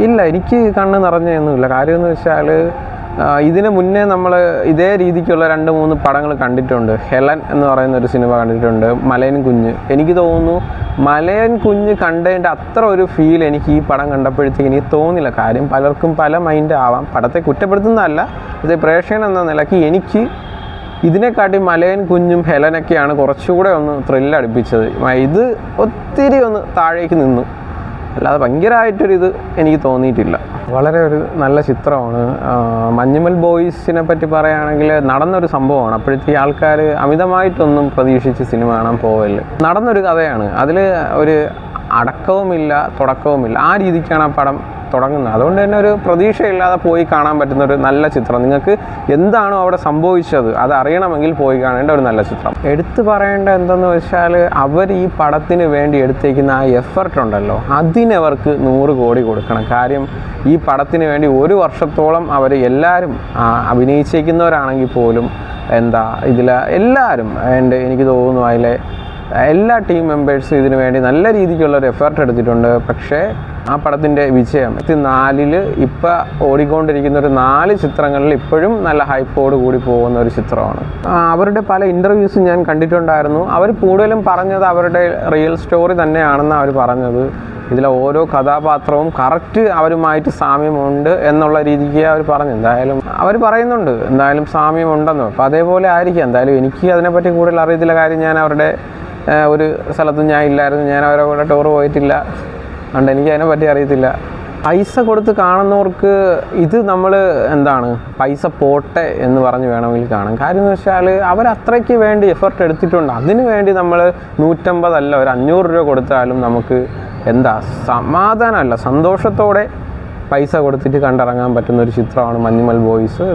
ഇല്ല, എനിക്ക് കണ്ണ് നിറഞ്ഞൊന്നുമില്ല. കാര്യമെന്ന് വെച്ചാൽ ഇതിന് മുന്നേ നമ്മൾ ഇതേ രീതിക്കുള്ള 2-3 പടങ്ങൾ കണ്ടിട്ടുണ്ട്. ഹെലൻ എന്ന് പറയുന്ന ഒരു സിനിമ കണ്ടിട്ടുണ്ട്, മലയൻ കുഞ്ഞ്. എനിക്ക് തോന്നുന്നു മലയൻ കുഞ്ഞ് കണ്ടതിൻ്റെ അത്ര ഒരു ഫീൽ എനിക്ക് ഈ പടം കണ്ടപ്പോഴത്തേക്ക് എനിക്ക് തോന്നില്ല. കാര്യം പലർക്കും പല മൈൻഡ് ആവാം, പടത്തെ കുറ്റപ്പെടുത്തുന്നതല്ല. ഇത് പ്രേക്ഷകൻ എന്ന നിലയ്ക്ക് എനിക്ക് ഇതിനെക്കാട്ടി മലയൻ കുഞ്ഞും ഹെലനൊക്കെയാണ് കുറച്ചുകൂടെ ഒന്ന് ത്രില്ലടിപ്പിച്ചത്. ഇത് ഒത്തിരി ഒന്ന് താഴേക്ക് നിന്നു, അല്ലാതെ ഭയങ്കരമായിട്ടൊരിത് എനിക്ക് തോന്നിയിട്ടില്ല. വളരെ ഒരു നല്ല ചിത്രമാണ്. മഞ്ഞുമൽ ബോയ്സിനെ പറ്റി പറയുകയാണെങ്കിൽ നടന്നൊരു സംഭവമാണ്. അപ്പോഴത്തേക്ക് ആൾക്കാർ അമിതമായിട്ടൊന്നും പ്രതീക്ഷിച്ച് സിനിമ കാണാൻ പോവല്ല. നടന്നൊരു കഥയാണ്, അതിൽ ഒരു അടക്കവുമില്ല തുടക്കവുമില്ല, ആ രീതിക്കാണ് ആ പടം തുടങ്ങുന്നത്. അതുകൊണ്ട് തന്നെ ഒരു പ്രതീക്ഷയില്ലാതെ പോയി കാണാൻ പറ്റുന്ന ഒരു നല്ല ചിത്രം. നിങ്ങൾക്ക് എന്താണോ അവിടെ സംഭവിച്ചത് അത് അറിയണമെങ്കിൽ പോയി കാണേണ്ട ഒരു നല്ല ചിത്രം. എടുത്തു പറയേണ്ട എന്തെന്ന് വെച്ചാൽ, അവർ ഈ പടത്തിന് വേണ്ടി എടുത്തേക്കുന്ന ആ എഫർട്ട് ഉണ്ടല്ലോ, അതിനവർക്ക് 100 കോടി കൊടുക്കണം. കാര്യം ഈ പടത്തിന് വേണ്ടി 1 വർഷത്തോളം അവർ എല്ലാവരും അഭിനയിച്ചേക്കുന്നവരാണെങ്കിൽ പോലും ഇതിൽ എല്ലാവരും എനിക്ക് തോന്നുന്നു അതിലെ എല്ലാ ടീം മെമ്പേഴ്സും ഇതിനു വേണ്ടി നല്ല രീതിക്കുള്ളൊരു എഫേർട്ട് എടുത്തിട്ടുണ്ട്. പക്ഷേ ആ പടത്തിൻ്റെ വിജയം 4 ഇപ്പോൾ ഓടിക്കൊണ്ടിരിക്കുന്ന ഒരു 4 ചിത്രങ്ങളിൽ ഇപ്പോഴും നല്ല ഹൈപ്പോട് കൂടി പോകുന്ന ഒരു ചിത്രമാണ്. അവരുടെ പല ഇൻ്റർവ്യൂസും ഞാൻ കണ്ടിട്ടുണ്ടായിരുന്നു. അവർ കൂടുതലും പറഞ്ഞത് അവരുടെ റിയൽ സ്റ്റോറി തന്നെയാണെന്ന് അവർ പറഞ്ഞത്. ഇതിലെ ഓരോ കഥാപാത്രവും കറക്റ്റ് അവരുമായിട്ട് സാമ്യമുണ്ട് എന്നുള്ള രീതിക്ക് അവർ പറഞ്ഞു. എന്തായാലും അവർ പറയുന്നുണ്ട് എന്തായാലും സാമ്യമുണ്ടെന്നോ. അപ്പോൾ അതേപോലെ ആയിരിക്കും. എന്തായാലും എനിക്ക് അതിനെപ്പറ്റി കൂടുതൽ അറിയത്തില്ല. കാര്യം ഞാൻ അവരുടെ ഒരു സ്ഥലത്തും ഞാൻ ഇല്ലായിരുന്നു, ഞാൻ അവരുടെ കൂടെ ടൂർ പോയിട്ടില്ല, അതുകൊണ്ട് എനിക്ക് അതിനെപ്പറ്റി അറിയത്തില്ല. പൈസ കൊടുത്ത് കാണുന്നവർക്ക് ഇത് നമ്മൾ പൈസ പോട്ടെ എന്ന് പറഞ്ഞ് വേണമെങ്കിൽ കാണാം. കാര്യം എന്ന് വെച്ചാൽ അവരത്രയ്ക്ക് വേണ്ടി എഫർട്ട് എടുത്തിട്ടുണ്ട്. അതിന് വേണ്ടി നമ്മൾ 150 അല്ല, ഒരു 500 രൂപ കൊടുത്താലും നമുക്ക് സമാധാനമല്ല, സന്തോഷത്തോടെ പൈസ കൊടുത്തിട്ട് കണ്ടിറങ്ങാൻ പറ്റുന്ന ഒരു ചിത്രമാണ് മഞ്ഞുമൽ ബോയ്സ്.